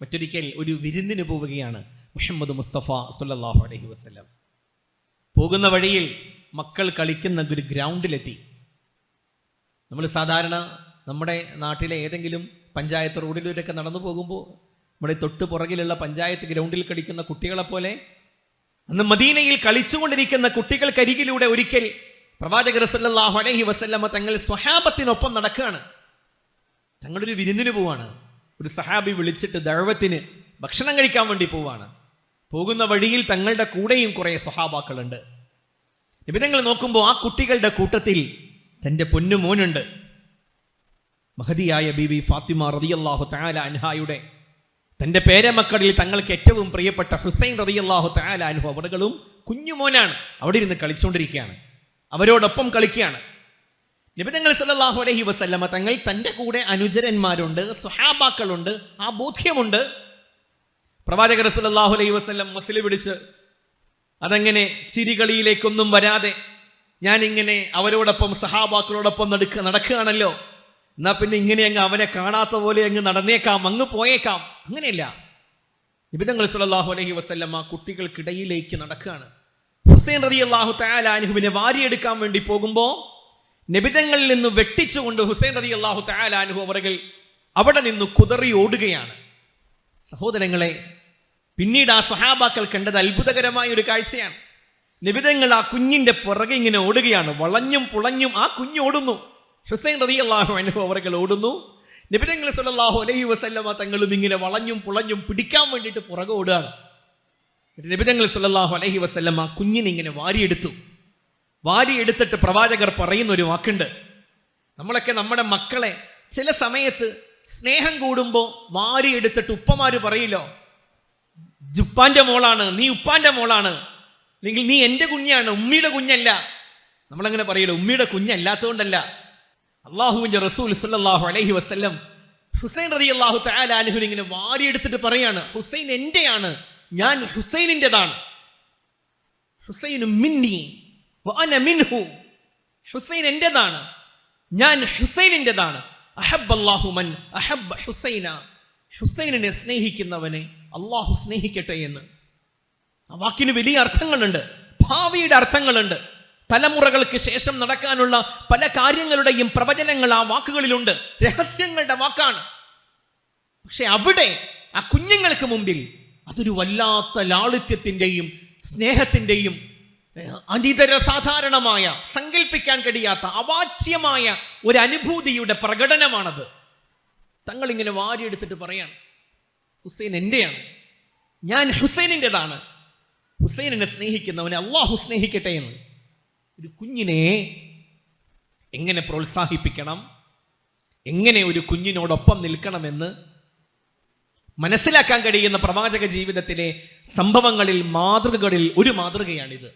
മറ്റൊരിക്കൽ ഒരു വിരുന്നിന് പോവുകയാണ് മുഹമ്മദ് മുസ്തഫ സല്ലല്ലാഹു അലൈഹി വസല്ലം. പോകുന്ന വഴിയിൽ മക്കൾ കളിക്കുന്ന ഒരു ഗ്രൗണ്ടിലെത്തി. നമ്മൾ സാധാരണ നമ്മുടെ നാട്ടിലെ ഏതെങ്കിലും പഞ്ചായത്ത് റോഡിലൂടെയൊക്കെ നടന്നു പോകുമ്പോൾ നമ്മുടെ തൊട്ട് പുറകിലുള്ള പഞ്ചായത്ത് ഗ്രൗണ്ടിൽ കളിക്കുന്ന കുട്ടികളെ പോലെ അന്ന് മദീനയിൽ കളിച്ചുകൊണ്ടിരിക്കുന്ന കുട്ടികൾക്കരികിലൂടെ ഒരിക്കൽ പ്രവാചകർ സല്ലല്ലാഹു അലൈഹി വസല്ലമ തങ്ങൾ സ്വഹാബത്തിനൊപ്പം നടക്കുകയാണ്. തങ്ങളൊരു വിരുന്നിന് പോവാണ്. ഒരു സഹാബി വിളിച്ചിട്ട് ദഅവത്തിന് ഭക്ഷണം കഴിക്കാൻ വേണ്ടി പോവാണ്. പോകുന്ന വഴിയിൽ തങ്ങളുടെ കൂടെയും കുറേ സ്വഹാബാക്കളുണ്ട്. നബി തങ്ങൾ നോക്കുമ്പോൾ ആ കുട്ടികളുടെ കൂട്ടത്തിൽ തൻ്റെ പൊന്നുമോനുണ്ട്. മഹദിയായ ബീബി ഫാത്തിമ റളിയല്ലാഹു തആല അൻഹായുടെ തൻ്റെ പേരമക്കളിൽ തങ്ങൾക്ക് ഏറ്റവും പ്രിയപ്പെട്ട ഹുസൈൻ റളിയല്ലാഹു തആല അൻഹു അവர்களுം കുഞ്ഞുമോനാണ്. അവിടെ ഇരുന്ന് കളിച്ചുകൊണ്ടിരിക്കുകയാണ്. അവരോടൊപ്പം കളിക്കുകയാണ്. നബി തങ്ങൾ സല്ലല്ലാഹു അലൈഹി വസല്ലമ തങ്ങൾ തൻ്റെ കൂടെ അനുചരന്മാരുണ്ട്, സ്വഹാബാക്കളുണ്ട്, ആ ബോധ്യമുണ്ട്. പ്രവാചകർ സല്ലല്ലാഹു അലൈഹി വസല്ലം മസിൽ പിടിച്ച് അതങ്ങനെ ചിരികളിയിലേക്കൊന്നും വരാതെ ഞാനിങ്ങനെ അവരോടൊപ്പം സഹാബാക്കളോടൊപ്പം നടക്കുകയാണല്ലോ, എന്നാ പിന്നെ ഇങ്ങനെ അങ്ങ് അവനെ കാണാത്ത പോലെ അങ്ങ് നടന്നേക്കാം, അങ്ങ് പോയേക്കാം. അങ്ങനെയല്ല. നബി തങ്ങൾ സല്ലല്ലാഹു അലൈഹി വസല്ലം ആ കുട്ടികൾക്കിടയിലേക്ക് നടക്കുകയാണ്. ഹുസൈൻ റളിയല്ലാഹു തആല അൻഹുവിനെ വാരിയെടുക്കാൻ വേണ്ടി പോകുമ്പോൾ നബി തങ്ങളിൽ നിന്ന് വെട്ടിച്ചുകൊണ്ട് ഹുസൈൻ റളിയല്ലാഹു തആല അൻഹു അവர்கள் അവിടെ നിന്ന് കുതറി ഓടുകയാണ്. സഹോദരങ്ങളെ, പിന്നീട് ആ സ്വഹാബാക്കൾ കണ്ടത് അത്ഭുതകരമായ ഒരു കാഴ്ചയാണ്. നബി തങ്ങൾ ആ കുഞ്ഞിന്റെ പുറകെ ഇങ്ങനെ ഓടുകയാണ്. വളഞ്ഞും പുളഞ്ഞും ആ കുഞ്ഞ് ഓടുന്നു. ഹുസൈൻ റളിയല്ലാഹു അൻഹു അവர்கள் ഓടുന്നു. നബി തങ്ങൾ സല്ലല്ലാഹു അലൈഹി വസല്ലമ തങ്ങളും ഇങ്ങനെ വളഞ്ഞും പുളഞ്ഞും പിടിക്കാൻ വേണ്ടിയിട്ട് പുറകെ ഓടുകയാണ്. നബി തങ്ങൾ സല്ലല്ലാഹു അലൈഹി വസല്ലമ ആ കുഞ്ഞിനെ ഇങ്ങനെ വാരിയെടുത്തിട്ട് പ്രവാചകർ പറയുന്ന ഒരു വാക്കുണ്ട്. നമ്മളൊക്കെ നമ്മുടെ മക്കളെ ചില സമയത്ത് സ്നേഹം കൂടുമ്പോൾ വാരിയെടുത്തിട്ട് ഉപ്പമാര് പറയില്ലോ, ഉപ്പാന്റെ മോളാണ്, നീ ഉപ്പാന്റെ മോളാണ്, അല്ലെങ്കിൽ നീ എൻ്റെ കുഞ്ഞാണ്, ഉമ്മിയുടെ കുഞ്ഞല്ല. നമ്മളങ്ങനെ പറയില്ല. ഉമ്മിയുടെ കുഞ്ഞല്ലാത്തതുകൊണ്ടല്ല. അള്ളാഹുവിന്റെ റസൂൽ സല്ലല്ലാഹു അലൈഹി വസല്ലം ഹുസൈൻ റളിയല്ലാഹു തആല അൻഹുവിനെ ഇങ്ങനെ വാരിയെടുത്തിട്ട് പറയാണ്, ഹുസൈൻ എന്റെയാണ്, ഞാൻ ഹുസൈനിൻ്റെതാണ്. ഹുസൈനു മിന്നി വഅന മിൻഹു. ഹുസൈൻ എന്റേതാണ്, ഞാൻ ഹുസൈനിൻ്റെതാണ്. അഹബ്ബല്ലാഹു മൻ അഹബ്ബ ഹുസൈന. ഹുസൈനിനെ സ്നേഹിക്കുന്നവനെ അള്ളാഹു സ്നേഹിക്കട്ടെ എന്ന്. ആ വാക്കിന് വലിയ അർത്ഥങ്ങളുണ്ട്, ഭാവിയുടെ അർത്ഥങ്ങളുണ്ട്. തലമുറകൾക്ക് ശേഷം നടക്കാനുള്ള പല കാര്യങ്ങളുടെയും പ്രവചനങ്ങൾ ആ വാക്കുകളിലുണ്ട്. രഹസ്യങ്ങളുടെ വാക്കാണ്. പക്ഷെ അവിടെ ആ കുഞ്ഞുങ്ങൾക്ക് മുമ്പിൽ അതൊരു വല്ലാത്ത ലാളിത്യത്തിൻ്റെയും സ്നേഹത്തിൻ്റെയും അനിതര സാധാരണമായ, സങ്കല്പിക്കാൻ കഴിയാത്ത അവാച്യമായ ഒരു അനുഭൂതിയുടെ പ്രകടനമാണത്. തങ്ങളിങ്ങനെ വാരിയെടുത്തിട്ട് പറയാണ്, ഹുസൈൻ എന്റെയാണ്, ഞാൻ ഹുസൈനിൻ്റെതാണ്. ഹുസൈനിനെ സ്നേഹിക്കുന്നവനെ അള്ളാഹു സ്നേഹിക്കട്ടെ എന്ന്. ഒരു കുഞ്ഞിനെ എങ്ങനെ പ്രോത്സാഹിപ്പിക്കണം, എങ്ങനെ ഒരു കുഞ്ഞിനോടൊപ്പം നിൽക്കണമെന്ന് മനസ്സിലാക്കാൻ കഴിയുന്ന പ്രവാചക ജീവിതത്തിലെ സംഭവങ്ങളിൽ, മാതൃകകളിൽ ഒരു മാതൃകയാണിത്.